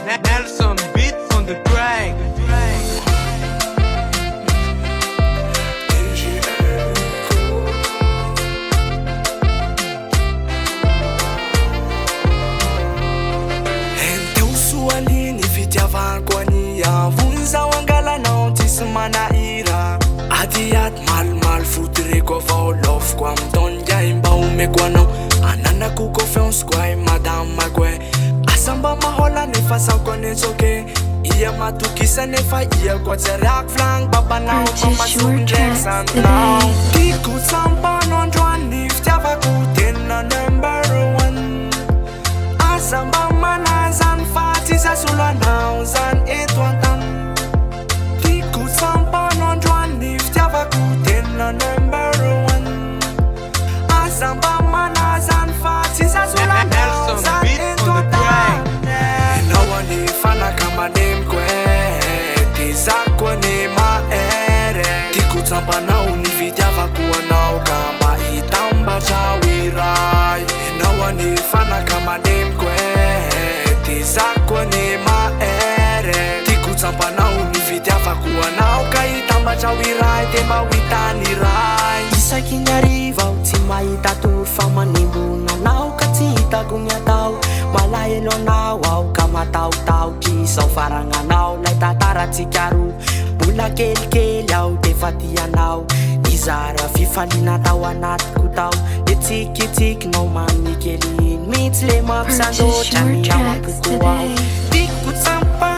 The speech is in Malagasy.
Nelson beat on the track. Fitiavako ani avony zao angalanao tsisy manahira adiaty malimaly fotireko avao lofoko amin'ny taoningay mba omeko anao ananako confiance koa madame makoe asa mba mahola nefa saoko anetsoke ia matokisa nefa ia koa tsariako flagny babanao mamasoko ndraiky sanonao tiako tsampanao androany fitiavako tena number one asa mba manazany fa tsisa solanao zany eto an-tany tiako tsampanao androany fitiavako tena number one asa mba manazany fa tsisa solanao zany eto an-tany enao any fanaka manemiko ty zako any maere tiako tsampanao ny fitiavako anao ka mba hitambatra wiray enao any fanaka manemiko ty zako any maere tiako tsampanao ny fitiavako anao ka hitambatra wiray de mba hoitany ray isaky ny ariva aho tsy mahita tory fa manembonanao ka tsy hitako ny atao malahelo anao aho ka matahotahoky izao faragnanao lay tantaratsika ro mbola kelikely aho defa tianao izara fifaliana tao anatiko tao de tsikitsikinao mamikely mihitsy le mampisandotra ny amapoko ao tiako tsampa